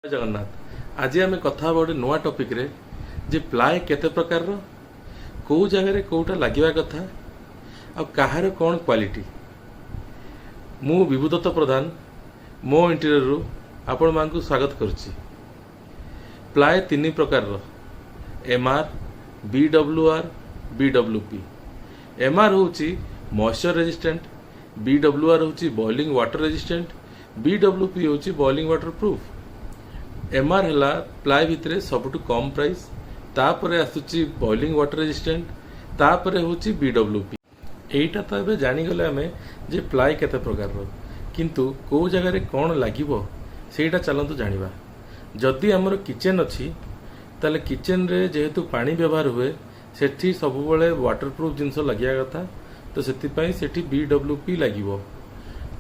जगन्नाथ आज आम कथा गोटे नुआ टॉपिक रे जे प्लाय केते प्रकार रो को जगह कोटा लगे कथा आ कहार कौन क्वालिटी मु विभुदत्त प्रधान मो इंटीरियर रु आपण मानकु स्वागत करुच्ची। प्लाय तीन प्रकार रो एमआर बीडब्ल्यूआर बीडब्ल्यूपी। एमआर होची मॉइस्चर रेजिस्टेंट, बीडब्ल्यूआर होची बॉइलिंग वाटर रेजिस्टेंट, बीडब्ल्यूपी होची बॉइलिंग वाटर प्रूफ। एमआर है प्लाय भितर सबुठु कम प्राइस, तापरे आसुची बॉइलिंग वाटर रेजिस्टेंट, तापरे होची बीडब्ल्यूपी। एटा तो एबे जानिगले आमे जे प्लाय केते प्रकार रो, किंतु को जगह रे कोन लागिवो सेटा चलंतु जानिबा। जदि हमर किचन अछि ताले किचन रे जेहेतु पानी व्यवहार हुए सेठी सब बेले वाटर प्रूफ जिनस लगिया कथा, तो सेति पई सेठी बीडब्ल्यूपी लागिवो।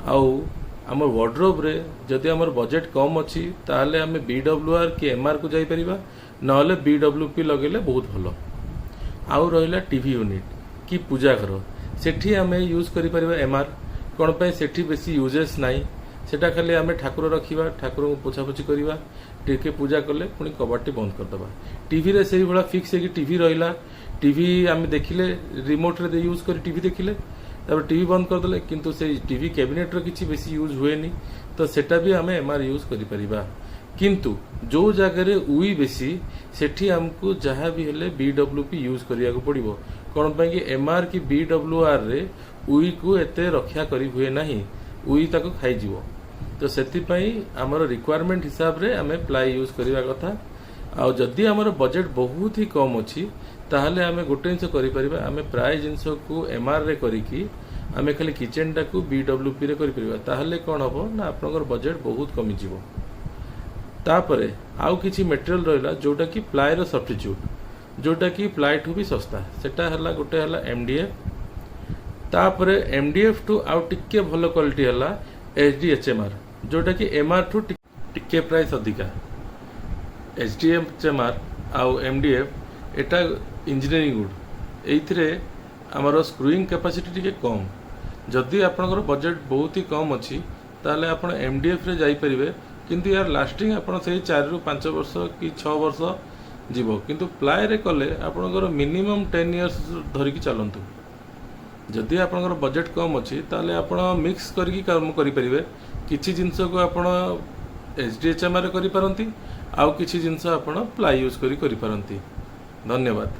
आउ आम वार्डरोब रे जदि आमर बजेट कम अच्छी ताहले आमे बीडब्ल्यूआर कि एमआर को जाई परिबा, नहले बीडब्ल्यूपी लगेले बहुत भलो। आउ रहिला टीवी यूनिट कि पूजा घर सेठी आमे यूज करि परिबा एमआर। कोन पे सेठी बेसी यूजेस नाही, सेटा खाली आमे ठाकुर रखिबा, ठाकुर को पोछापोछि करिबा, टिके पूजा कले पुणी कबाटी बंद करदबा। टीवी रे सेही भला फिक्स है कि टीवी रहिला, टीवी आमे देखिले रिमोट रे यूज करी टीवी देखिले तब टीवी बंद करदे, किंतु से टीवी कैबिनेट रो किछि बेसी यूज हुएनी, तो सेटा भी आमे एमआर यूज करि परिबा। किंतु जो जगह रे उई बेसी सेठी हमको जहाँ भी हेले बीडब्ल्यूपी यूज करिया को पड़िबो। कोन पे कि एमआर की बीडब्ल्यूआर रे उई को एते रक्षा करी हुए नाही, उई ताको खाई जीवो। तो सेति पई हमर रिक्वायरमेंट हिसाब रे आमे प्लाई यूज करिवा कथा। आ जदि हमर बजेट बहुत ही कम अछि ताहले आमे गोटे जिंस करि परिबा, आमे प्राय जिंस को एमआर रे करिकी आमे खाली किचन टा को बीडब्ल्यूपी रे करि परिबा। ताहले कोन हबो ना आपनकर बजेट बहुत कमी जीवो। तापरे आउ किछि मटेरियल रहला जोटा कि प्लाई रो सब्स्टिट्यूट, जोटा कि प्लाई ठू भी सस्ता, सेटा हला गोटे हला एमडीएफ। तापरे एमडीएफ टू आउ टिके भलो क्वालिटी हला एचडीएचएमआर, जोटा कि एमआर टू टिके प्राइस अधिका। एचडीएचएमआर आउ एमडीएफ एटा इंजीनियरिंग वुड, एइथिरे हमर स्क्रूइंग कैपेसिटी टिके कम। जदि आपनकर बजेट बहुत ही कम अछि ताले आपण एमडीएफ रे जाई परिबे, किंतु यार लास्टिंग आपण से 4 रु 5 वर्ष कि 6 वर्ष जीवो। किंतु प्लाय रे कले आपनकर मिनिमम 10 इयर्स धरिकी चलंतु। जदि आपनकर बजेट कम अछि ताले आपण मिक्स करके काम करि परिबे। किछि जिंस को आपण एचडीएचएमआर रे करि परंती, आउ किछि जिंस आपण प्लाई यूज करि परंती। धन्यवाद।